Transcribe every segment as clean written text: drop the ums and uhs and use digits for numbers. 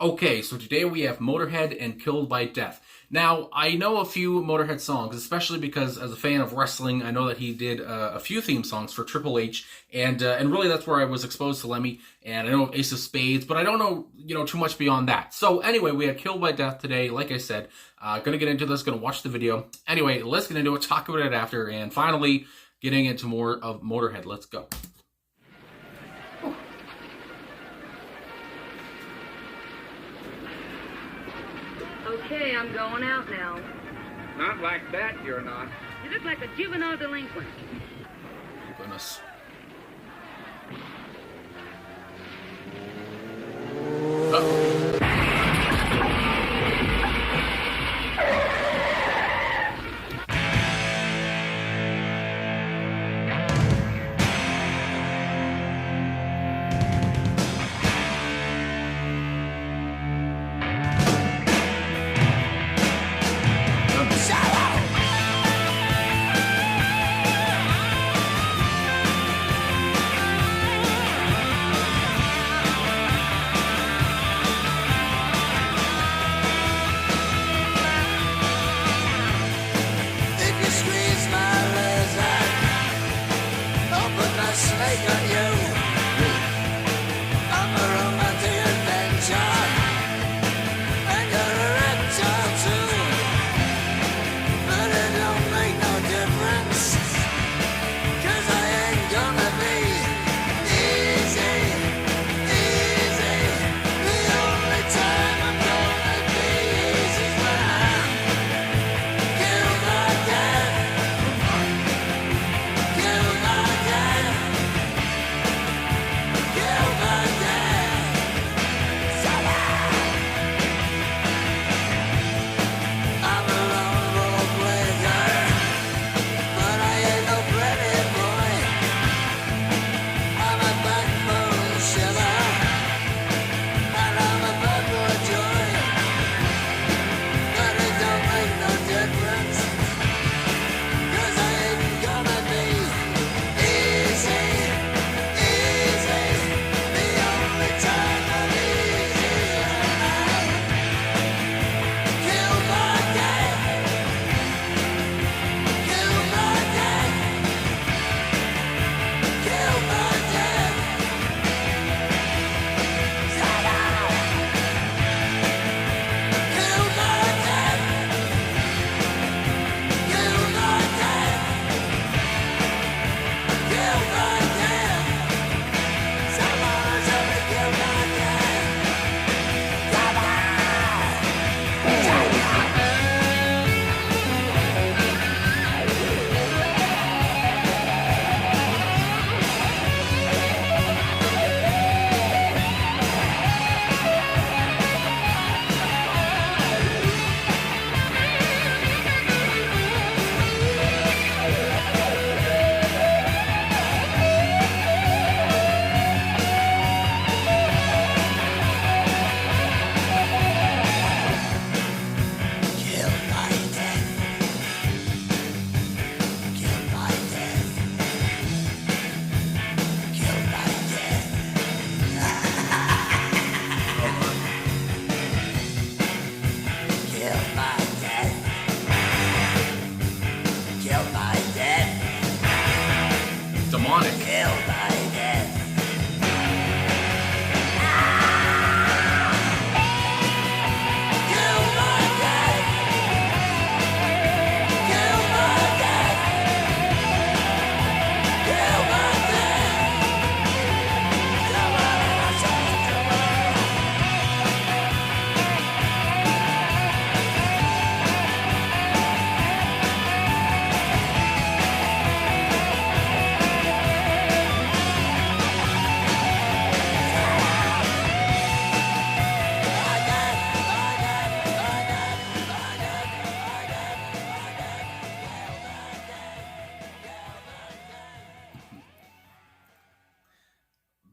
Okay, so today we have Motörhead and Killed by Death. Now, I know a few Motörhead songs, especially because as a fan of wrestling, I know that he did a few theme songs for Triple H, and really that's where I was exposed to Lemmy, and I know Ace of Spades, but I don't know, too much beyond that. So anyway, we had Killed by Death today, like I said. Gonna get into this, gonna watch the video. Anyway, let's get into it, talk about it after, and finally, getting into more of Motörhead. Let's go. Okay, I'm going out now. Not like that, you're not. You look like a juvenile delinquent. Goodness. Demonic. Killed by death. Killed by death. Killed by death. Killed by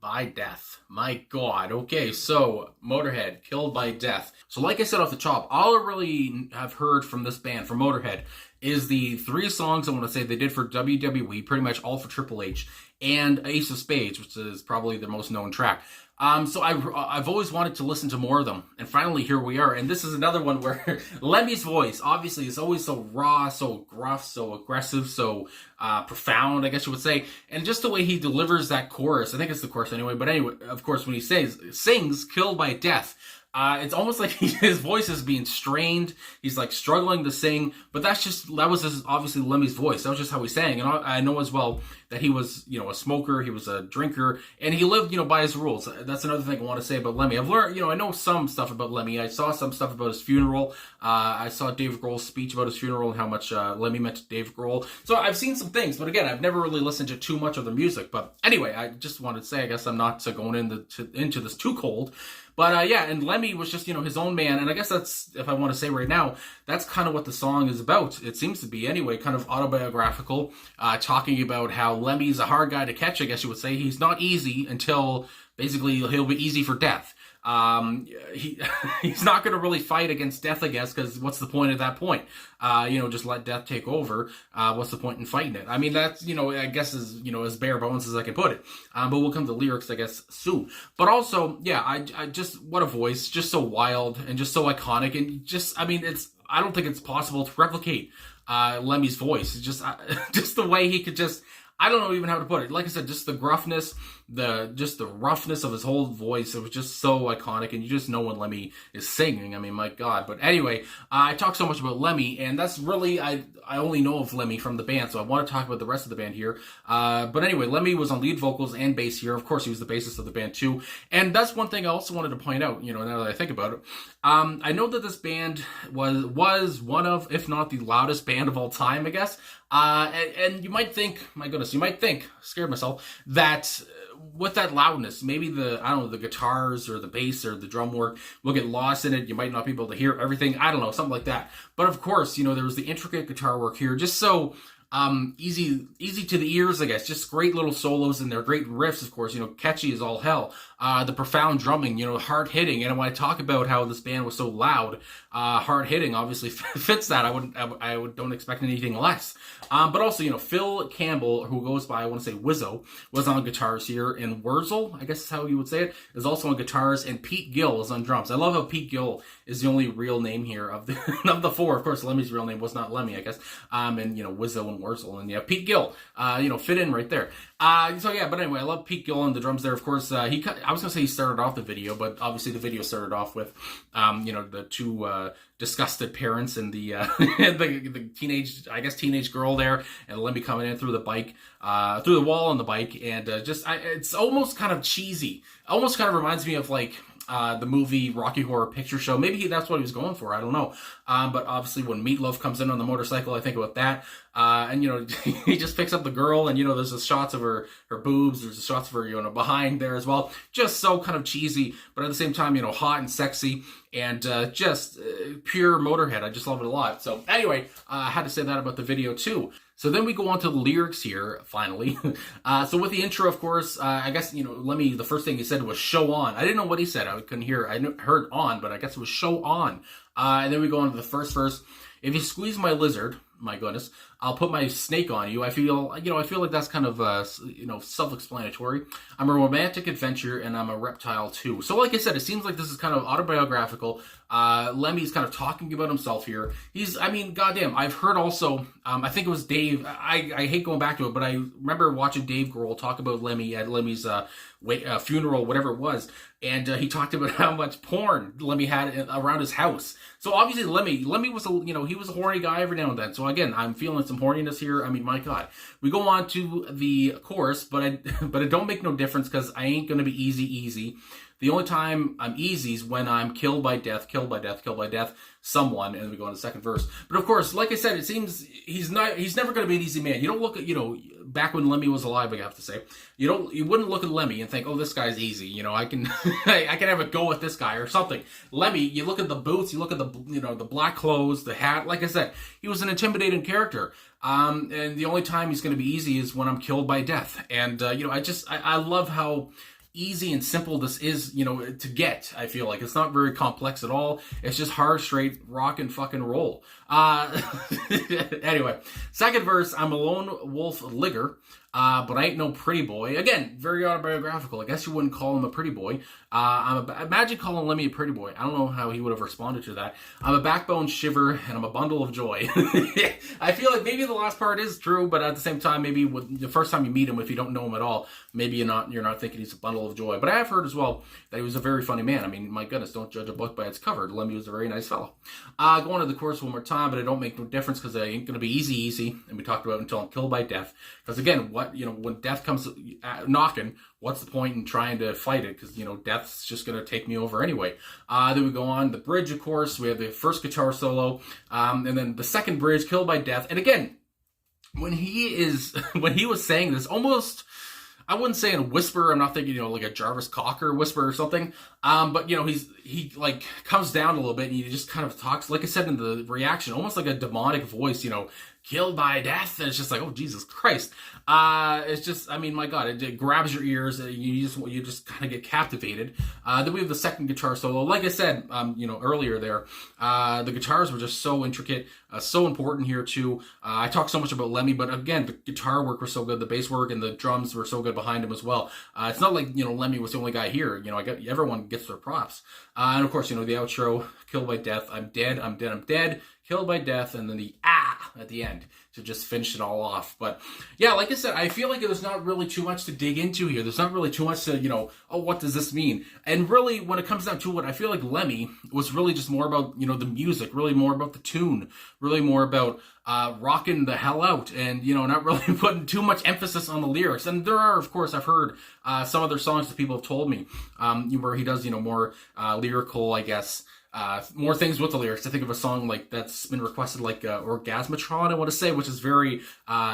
By death. My God. Okay, so Motörhead, Killed by Death. So like I said off the top, all I really have heard from this band, from Motörhead, is the 3 songs I want to say they did for WWE, pretty much all for Triple H, and Ace of Spades, which is probably their most known track. So I've always wanted to listen to more of them, and finally here we are. And this is another one where Lemmy's voice, obviously, is always so raw, so gruff, so aggressive, so profound, I guess you would say. And just the way he delivers that chorus, I think it's the chorus anyway, but anyway, of course, when he sings "Killed by Death," it's almost like his voice is being strained. He's like struggling to sing, but that was obviously Lemmy's voice. That was just how he sang. And I know as well that he was, a smoker, he was a drinker, and he lived, by his rules. That's another thing I want to say about Lemmy. I've learned, I know some stuff about Lemmy. I saw some stuff about his funeral. I saw Dave Grohl's speech about his funeral and how much Lemmy meant to Dave Grohl. So I've seen some things, but again, I've never really listened to too much of the music. But anyway, I just wanted to say, I guess I'm not going into this too cold. But yeah, and Lemmy was just, his own man. And I guess that's, if I want to say right now, that's kind of what the song is about. It seems to be anyway, kind of autobiographical, talking about how Lemmy's a hard guy to catch, I guess you would say. He's not easy until basically he'll be easy for death. He's not going to really fight against death, I guess, because what's the point at that point? Just let death take over. What's the point in fighting it? I mean, that's, I guess as bare bones as I can put it. But we'll come to lyrics, I guess, soon. But also, yeah, I just, what a voice, just so wild and just so iconic. And just, I don't think it's possible to replicate, Lemmy's voice. It's just the way he could I don't know even how to put it. Like I said, just the gruffness, the roughness of his whole voice. It was just so iconic, and you just know when Lemmy is singing. I mean, my God. But anyway, I talk so much about Lemmy, and that's really, I only know of Lemmy from the band, so I want to talk about the rest of the band here. But anyway, Lemmy was on lead vocals and bass here. Of course, he was the bassist of the band too. And that's one thing I also wanted to point out, now that I think about it. I know that this band was one of, if not the loudest band of all time, I guess. And you might think, my goodness, scared myself, that with that loudness, maybe the guitars or the bass or the drum work will get lost in it. You might not be able to hear everything. I don't know, something like that. But of course, there was the intricate guitar work here, just so easy to the ears, I guess. Just great little solos in there, great riffs, of course, catchy as all hell. The profound drumming, hard hitting. And when I talk about how this band was so loud, hard hitting obviously fits that. I don't expect anything less. But also, Phil Campbell, who goes by, I want to say Wizzo, was on guitars here, and Wurzel, I guess is how you would say it, is also on guitars, and Pete Gill is on drums. I love how Pete Gill is the only real name here of the of the four. Of course, Lemmy's real name was not Lemmy, I guess. And Wizzo and Wurzel, and yeah, Pete Gill, fit in right there. So yeah, but anyway, I love Pete Gill on the drums there. Of course, I was gonna say he started off the video, but obviously the video started off with, the two disgusted parents and the the teenage girl there, and Lemmy coming in through the bike, through the wall on the bike, and it's almost kind of cheesy. Almost kind of reminds me of like the movie Rocky Horror Picture Show. Maybe that's what he was going for. I don't know. But obviously when Meatloaf comes in on the motorcycle, I think about that. And he just picks up the girl, and there's the shots of her boobs. There's the shots of her, behind there as well. Just so kind of cheesy, but at the same time, hot and sexy, and just pure Motörhead. I just love it a lot. So anyway, I had to say that about the video too. So then we go on to the lyrics here, finally. So with the intro, of course, I guess, Lemmy, the first thing he said was show on. I didn't know what he said. I couldn't hear. I heard on, but I guess it was show on. And then we go on to the first verse. If you squeeze my lizard, my goodness, I'll put my snake on you. I feel like that's kind of, self-explanatory. I'm a romantic adventure, and I'm a reptile too. So like I said, it seems like this is kind of autobiographical. Lemmy's kind of talking about himself here. Goddamn, I've heard also, I think it was Dave, I hate going back to it, but I remember watching Dave Grohl talk about Lemmy at Lemmy's funeral, whatever it was, and he talked about how much porn Lemmy had around his house. So obviously Lemmy was he was a horny guy every now and then. So again, I'm feeling some horniness here. I mean, my God. We go on to the chorus, but it don't make no difference, because I ain't gonna be easy. The only time I'm easy is when I'm killed by death, someone, and we go on the second verse. But of course, like I said, it seems he's never going to be an easy man. You don't look at, back when Lemmy was alive, I have to say, you wouldn't look at Lemmy and think, oh, this guy's easy. I can I can have a go with this guy or something. Lemmy, you look at the boots, you look at the the black clothes, the hat. Like I said, he was an intimidating character. And the only time he's going to be easy is when I'm killed by death. And I love how easy and simple this is, to get. I feel like it's not very complex at all. It's just hard, straight rock and fucking roll. Anyway, second verse, I'm a lone wolf ligger. but I ain't no pretty boy. Again, very autobiographical. I guess you wouldn't call him a pretty boy. Imagine calling Lemmy a pretty boy. I don't know how he would have responded to that. I'm a backbone shiver, and I'm a bundle of joy. I feel like maybe the last part is true, but at the same time, maybe the first time you meet him, if you don't know him at all, maybe you're not thinking he's a bundle of joy. But I have heard as well that he was a very funny man. I mean, my goodness, don't judge a book by its cover. Lemmy was a very nice fellow. Going to the chorus one more time, but it don't make no difference because it ain't going to be easy. And we talked about until I'm killed by death. Because again, when death comes knocking, what's the point in trying to fight it? Because, death's just going to take me over anyway. Then we go on the bridge, of course. We have the first guitar solo, and then the second bridge, killed by death. And again, when he was saying this, almost, I wouldn't say in a whisper. I'm not thinking, like a Jarvis Cocker whisper or something. But he like comes down a little bit and he just kind of talks, like I said in the reaction, almost like a demonic voice, killed by death. And it's just like, oh, Jesus Christ. It's just, I mean, my God, it grabs your ears. You just kind of get captivated. Then we have the second guitar solo. Like I said, earlier there, the guitars were just so intricate, so important here too. I talk so much about Lemmy, but again, the guitar work was so good, the bass work and the drums were so good behind him as well. It's not like, Lemmy was the only guy here. Everyone gets their props. And of course, the outro, killed by death, I'm dead, I'm dead, I'm dead, killed by death, and then the at the end to just finish it all off. But yeah, like I said, I feel like there's not really too much to dig into here. There's not really too much to, what does this mean? And really, when it comes down to it, I feel like Lemmy was really just more about, the music, really more about the tune, really more about rocking the hell out and, not really putting too much emphasis on the lyrics. And there are, of course, I've heard some other songs that people have told me where he does, more lyrical, I guess, more things with the lyrics. I think of a song like that's been requested, like Orgasmatron, I want to say, which is very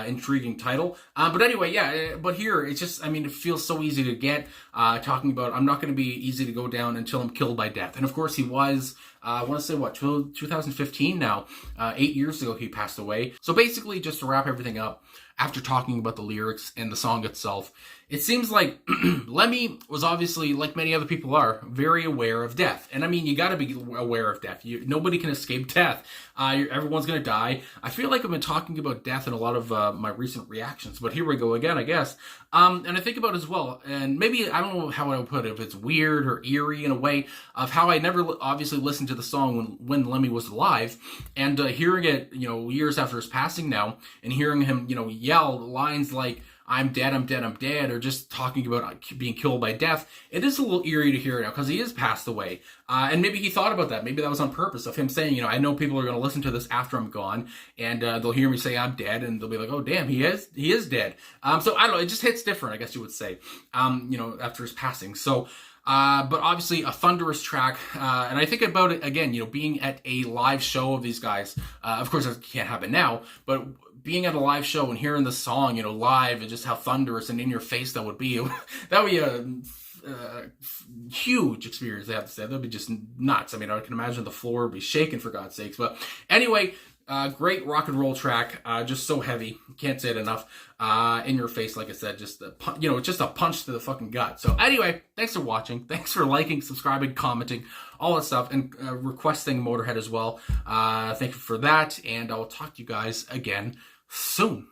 intriguing title. But anyway, yeah. But here it's just, it feels so easy to get. Talking about, I'm not going to be easy to go down until I'm killed by death. And of course, he was. I want to say 2015 now. 8 years ago, he passed away. So basically, just to wrap everything up, after talking about the lyrics and the song itself, it seems like Lemmy was obviously, like many other people are, very aware of death. And you got to be aware of death. Nobody can escape death. Everyone's going to die. I feel like I've been talking about death in a lot of my recent reactions, but here we go again, I guess. And I think about as well, and maybe, I don't know how I would put it, if it's weird or eerie in a way, of how I never obviously listened to the song when Lemmy was alive, and hearing it, years after his passing now, and hearing him, yell lines like, I'm dead, I'm dead, I'm dead, or just talking about being killed by death, it is a little eerie to hear now, because he is passed away. And maybe he thought about that. Maybe that was on purpose, of him saying, I know people are going to listen to this after I'm gone, and they'll hear me say I'm dead, and they'll be like, oh, damn, he is dead. So, I don't know, it just hits different, I guess you would say, after his passing. So, but obviously a thunderous track, and I think about it again, being at a live show of these guys. Of course, that can't happen now, but being at a live show and hearing the song, live, and just how thunderous and in your face that would be, that would be a huge experience, I have to say. That would be just nuts. I can imagine the floor would be shaking, for God's sakes. But anyway, great rock and roll track, just so heavy, can't say it enough. In your face, like I said, just just a punch to the fucking gut. So anyway, thanks for watching, thanks for liking, subscribing, commenting, all that stuff, and requesting Motörhead as well. Thank you for that, and I will talk to you guys again soon.